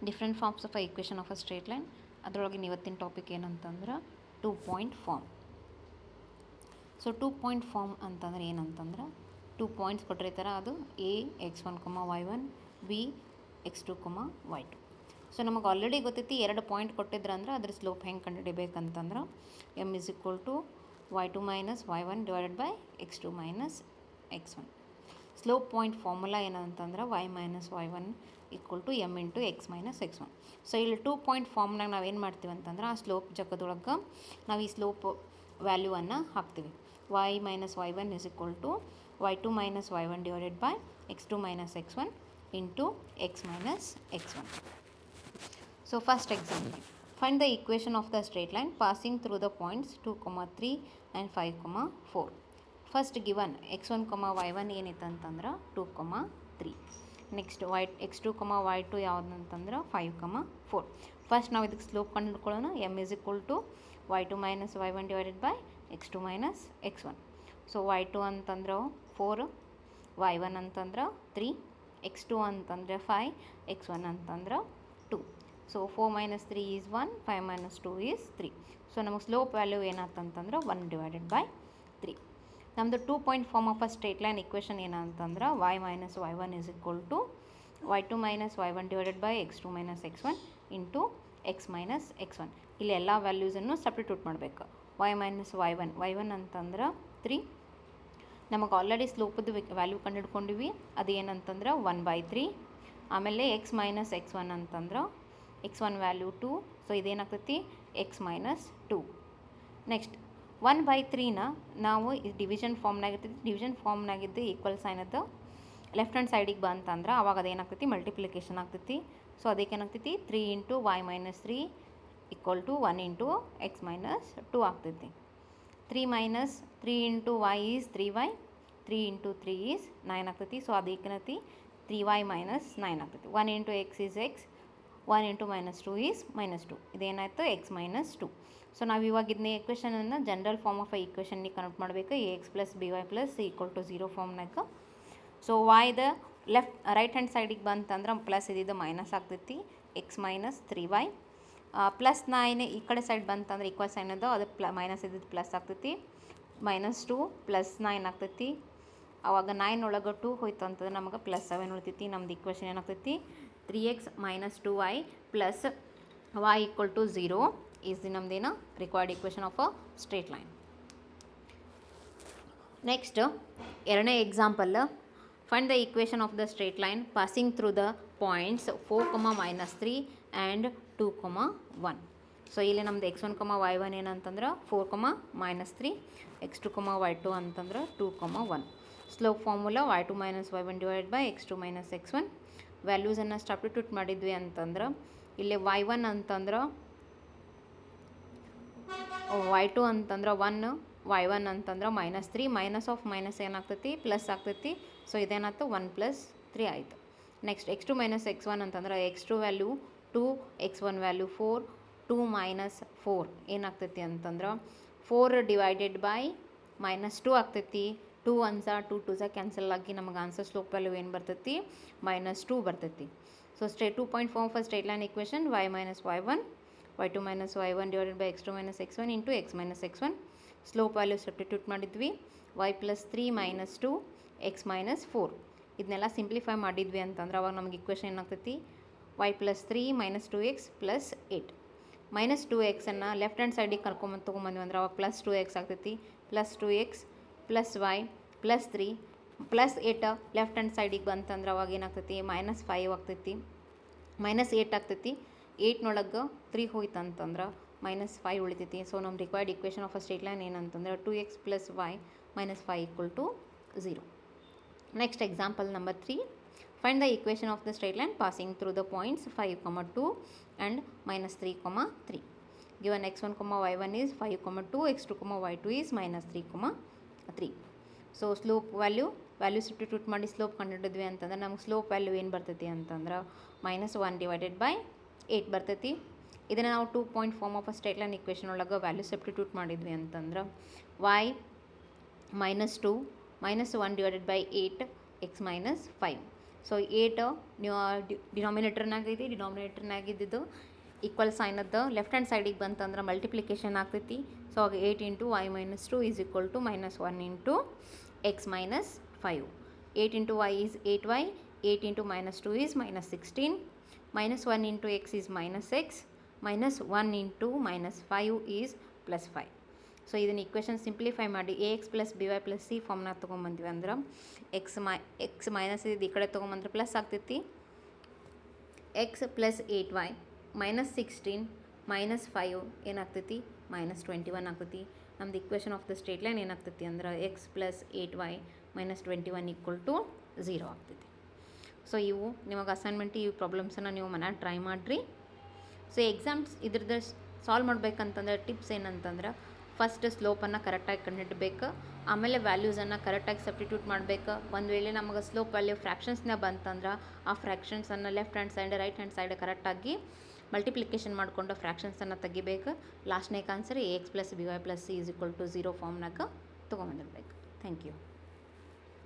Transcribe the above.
Different forms of a equation of a straight line. ಅದರೊಳಗೆ ಇವತ್ತಿನ topic ಏನಂತಂದ್ರೆ 2 point form. So 2 point form ಅಂತಂದ್ರೆ ಏನಂತಂದ್ರೆ 2 ಪಾಯಿಂಟ್ಸ್ ಕೊಟ್ಟಿರ್ತಾರೆ, ಅದು A x1, y1, B x2, y2. So ನಮಗೆ ಆಲ್ರೆಡಿ ಗೊತ್ತೈತಿ 2 ಪಾಯಿಂಟ್ ಕೊಟ್ಟಿದ್ರಂದ್ರೆ ಅದ್ರ ಸ್ಲೋಪ್ ಹೆಂಗೆ ಕಂಡುಹಿಡಿಬೇಕಂತಂದ್ರೆ m is equal to y2 minus y1 divided by x2 minus x1. Slope point formula ಏನಂತಂದ್ರೆ y minus y1 equal to m into x minus x1. So ಇಲ್ಲಿ 2 point ಫಾರ್ಮ್ನಾಗ ನಾವೇನು ಮಾಡ್ತೀವಿ ಅಂತಂದ್ರೆ ಆ ಸ್ಲೋಪ್ ಜಗದೊಳಗೆ ನಾವು ಈ ಸ್ಲೋಪ್ ವ್ಯಾಲ್ಯೂವನ್ನು ಹಾಕ್ತೀವಿ. y minus y1 is equal to y2 minus y1 divided by x2 minus x1 into x minus x1. So first example, find the equation of the straight line passing through the points 2, 3 and 5, 4. First given x1, y1 ಏನಿತ್ತು ಅಂತಂದ್ರೆ 2, 3. Next x2, y2 ಯಾವುದಂತಂದ್ರೆ 5, 4. First ನಾವು ಇದಕ್ಕೆ slope ಕಂಡುಹಿಡ್ಕೊಳ್ಳೋಣ. m is equal to y2 minus y1 divided by x2 minus x1. So y2 ಅಂತಂದ್ರೆ 4, y1 ಅಂತಂದ್ರೆ 3, x2 ಅಂತಂದ್ರೆ 5, x1 ಅಂತಂದ್ರೆ 2. So 4 minus 3 is 1, 5 minus 2 is 3. So ನಮಗೆ slope value ಏನಾಗ್ತಂತಂದ್ರೆ 1 divided by 3. ನಮ್ಮದು 2 point form of a straight line equation ಏನಂತಂದ್ರೆ y minus y1 is equal to y2 minus y1 divided by x2 minus x1 into x minus x1. ಇಲ್ಲಿ ಎಲ್ಲ ವ್ಯಾಲ್ಯೂಸನ್ನು substitute ಮಾಡಬೇಕು. y minus y1 ಅಂತಂದ್ರೆ 3. ನಮಗೆ already ಸ್ಲೋಪದ್ದು value ಕಂಡುಹಿಡ್ಕೊಂಡಿವಿ, ಅದು ಏನಂತಂದ್ರೆ 1/3. ಆಮೇಲೆ x minus x1 ಅಂತಂದ್ರೆ x1 ವ್ಯಾಲ್ಯೂ 2. ಸೊ ಇದೇನಾಗ್ತೈತಿ x minus 2. ನೆಕ್ಸ್ಟ್ 1/3ನ ನಾವು ಡಿವಿಷನ್ ಫಾರ್ಮ್ನಾಗ ಇರ್ತೈತಿ. ಡಿವಿಷನ್ ಫಾರ್ಮ್ನಾಗಿದ್ದು ಈಕ್ವಲ್ ಸೈನ್ ಅದು ಲೆಫ್ಟ್ ಹ್ಯಾಂಡ್ ಸೈಡಿಗೆ ಬಂತಂದ್ರೆ ಅವಾಗ ಅದೇನಾಗ್ತೈತಿ ಮಲ್ಟಿಪ್ಲಿಕೇಶನ್ ಆಗ್ತೈತಿ. ಸೊ ಅದಕ್ಕೆ ಏನಾಗ್ತೈತಿ 3 into y minus 3 equal to 1 into x minus 2 ಆಗ್ತೈತಿ. 3 minus 3 into y is 3y, 3 into 3 is 9 ಆಗ್ತೈತಿ. ಸೊ ಅದಕ್ಕೇನೈತಿ 3y minus 9 ಆಗ್ತೈತಿ. 1 into x is x, 1 into minus 2 is minus 2. ಇದೇನಾಯಿತು x minus 2. ಸೊ ನಾವು ಇವಾಗ ಇದನ್ನ ಈಕ್ವೇಷನನ್ನು ಜನರಲ್ ಫಾರ್ಮ್ ಆಫ್ ಈಕ್ವೇಷನ್ನಿಗೆ convert ಮಾಡಬೇಕು. ax plus by plus equal to 0 ಫಾರ್ಮ್ನಾಗ. ಸೊ yದ ರೈಟ್ ಹ್ಯಾಂಡ್ ಸೈಡಿಗೆ ಬಂತಂದ್ರೆ ಪ್ಲಸ್ ಇದ್ದಿದ್ದು ಮೈನಸ್ ಆಗ್ತೈತಿ, x minus 3y. ಪ್ಲಸ್ 9 ಈ ಕಡೆ ಸೈಡ್ ಬಂತಂದ್ರೆ ಈಕ್ವಲ್ ಸೈನ್ ಅದು ಮೈನಸ್ ಇದ್ದಿದ್ದು ಪ್ಲಸ್ ಆಗ್ತೈತಿ. ಮೈನಸ್ 2 ಪ್ಲಸ್ 9 ಆಗ್ತೈತಿ. ಅವಾಗ 9 ಒಳಗೆ 2 ಹೋಯ್ತು ಅಂತಂದ್ರೆ ನಮಗೆ ಪ್ಲಸ್ 7 ಉಳಿತೈತಿ. ನಮ್ದು ಈಕ್ವೇಷನ್ ಏನಾಗ್ತೈತಿ 3x minus 2y plus y equal to 0 is the ನಮ್ದೇನು required equation of a straight line. Next ಎರಡನೇ example, find the equation of the straight line passing through the points 4, minus 3 and 2, 1. So ಇಲ್ಲಿ ನಮ್ದು x1, y1 ಏನಂತಂದ್ರೆ 4, minus 3, x2, y2 ಅಂತಂದ್ರೆ 2, 1. Slope formula y2 minus y1 divided by x2 minus x1. ವ್ಯಾಲ್ಯೂಸನ್ನು substitute ಮಾಡಿದ್ವಿ ಅಂತಂದ್ರೆ ಇಲ್ಲಿ y1 ಅಂತಂದ್ರೆ y2 ಅಂತಂದ್ರೆ 1, y1 ಅಂತಂದ್ರೆ ಮೈನಸ್ 3, ಮೈನಸ್ ಆಫ್ ಮೈನಸ್ ಏನಾಗ್ತೈತಿ ಪ್ಲಸ್ ಆಗ್ತೈತಿ. ಸೊ ಇದೇನಾಯ್ತು 1 + 3 ಆಯಿತು. ನೆಕ್ಸ್ಟ್ x2 minus x1 ಅಂತಂದ್ರೆ x2 value 2, x1 value 4, 2 minus 4 ಏನಾಗ್ತೈತಿ ಅಂತಂದ್ರೆ 4 divided by minus 2 ಆಗ್ತೈತಿ. 2 1s 2 2s ಕ್ಯಾನ್ಸಲ್ ಆಗಿ ನಮಗೆ ಆನ್ಸರ್ ಸ್ಲೋಪ್ ವ್ಯಾಲ್ಯೂ ಏನು ಬರ್ತೈತಿ -2 ಬರ್ತೈತಿ. So 2 point form for straight line equation y minus y1, y2 minus y1 divided by x2 minus x1 into x minus x1. Slope value substitute ಮಾಡಿದ್ವಿ y plus 3 minus 2, x minus 4. ಇದನ್ನೆಲ್ಲ simplify ಮಾಡಿದ್ವಿ ಅಂತಂದ್ರೆ ಅವಾಗ ನಮಗೆ equation ಏನಾಗ್ತೈತಿ y plus 3 minus 2x plus 8. Minus 2x ಅನ್ನು left hand ಸೈಡಿಗೆ ಕರ್ಕೊಂಬಂದು ತೊಗೊಂಬಂದ್ವಿ ಅಂದ್ರೆ ಅವಾಗ ಪ್ಲಸ್ 2x ಆಗ್ತೈತಿ. Plus 2x plus y plus 3 plus 8 left hand ಸೈಡಿಗೆ ಬಂತಂದ್ರೆ ಅವಾಗ ಏನಾಗ್ತೈತಿ -5 ಆಗ್ತೈತಿ, -8 ಆಗ್ತೈತಿ. 8ನೊಳಗೆ 3 ಹೋಯ್ತು ಅಂತಂದ್ರೆ -5 ಉಳಿತೈತಿ. ಸೊ ನಮ್ಮ required equation of a straight line ಏನಂತಂದ್ರೆ 2x plus y minus 5 equal to 0. Next example number 3, find the equation of the straight line passing through the points 5, 2 and -3, 3. Given x1, y1 is 5, 2, x2, y2 is -3, 3. So slope value substitute ಮಾಡಿ slope ಕಂಡುಹಿಡಿದ್ವಿ ಅಂತಂದ್ರೆ ನಮ್ಗೆ slope value ಏನು ಬರ್ತೈತಿ ಅಂತಂದ್ರೆ -1 divided by 8 ಬರ್ತೈತಿ. ಇದನ್ನು ನಾವು 2 point form of a straight line equation ಒಳಗೆ ವ್ಯಾಲ್ಯೂ ಸಬ್ಸ್ಟಿಟ್ಯೂಟ್ ಮಾಡಿದ್ವಿ ಅಂತಂದ್ರೆ y -2 -1 divided by 8, x minus 5. ಸೊ 8 ನೀವು ಡಿನಾಮಿನೇಟರ್ನಾಗ ಐತಿ, ಡಿನಾಮಿನೇಟರ್ನಾಗ ಇದ್ದಿದ್ದು ಈಕ್ವಲ್ ಸೈನ್ ಅದ ಲೆಫ್ಟ್ ಹ್ಯಾಂಡ್ ಸೈಡಿಗೆ ಬಂತಂದ್ರೆ ಮಲ್ಟಿಪ್ಲಿಕೇಶನ್ ಆಗ್ತೈತಿ. ಸೊ ಆಗ 8 into y minus 2 is equal to -1 into x minus 5. 8 into y is 8y, 8 into -2 is -16, -1 into x is -x, -1 into -5 is +5. So ಇದನ್ನು ಈಕ್ವೇಷನ್ ಸಿಂಪ್ಲಿಫೈ ಮಾಡಿ ax plus by plus c ಫಾರ್ಮ್ನಾಗ ತೊಗೊಂಬಂದ್ವಿ ಅಂದ್ರೆ x minus ಇದು ಈ ಕಡೆ ತೊಗೊಂಬಂದ್ರೆ plus ಆಗ್ತೈತಿ. x ಪ್ಲಸ್ 8y -16 -5 ಏನಾಗ್ತೈತಿ -21 ಆಗ್ತೈತಿ. ನಮ್ದು equation of the straight line ಏನಾಗ್ತೈತಿ ಅಂದ್ರೆ x plus 8y -21 equal to 0 ಆಗ್ತೈತಿ. ಸೊ ಇವು ನಿಮಗೆ ಅಸೈನ್ಮೆಂಟ್ ಈ ಪ್ರಾಬ್ಲಮ್ಸನ್ನು ನೀವು ಮನ್ಯಾಗ ಟ್ರೈ ಮಾಡಿರಿ. ಸೊ ಎಕ್ಸಾಮ್ಸ್ ಇದ್ರದ್ದು ಸಾಲ್ವ್ ಮಾಡ್ಬೇಕಂತಂದ್ರೆ ಟಿಪ್ಸ್ ಏನಂತಂದ್ರೆ ಫಸ್ಟ್ ಸ್ಲೋಪನ್ನು ಕರೆಕ್ಟಾಗಿ ಕಂಡುಹಿಡಬೇಕು, ಆಮೇಲೆ ವ್ಯಾಲ್ಯೂಸನ್ನು ಕರೆಕ್ಟಾಗಿ ಸಬ್ಸ್ಟಿಟ್ಯೂಟ್ ಮಾಡಬೇಕು. ಒಂದು ವೇಳೆ ನಮಗೆ ಸ್ಲೋಪ್ ವ್ಯಾಲ್ಯೂ ಫ್ರ್ಯಾಕ್ಷನ್ಸ್ನ ಬಂತಂದ್ರೆ ಆ ಫ್ರ್ಯಾಕ್ಷನ್ಸನ್ನು left hand side right hand side ಕರೆಕ್ಟಾಗಿ ಮಲ್ಟಿಪ್ಲಿಕೇಶನ್ ಮಾಡಿಕೊಂಡು ಫ್ರ್ಯಾಕ್ಷನ್ಸನ್ನು ತೆಗಿಬೇಕು. ಲಾಸ್ಟ್ನೇಗೆ answer ax plus by plus c is equal to 0 ಫಾರ್ಮ್ನಾಗ ತೊಗೊಂಬಂದಿರ್ಬೇಕು. Thank you.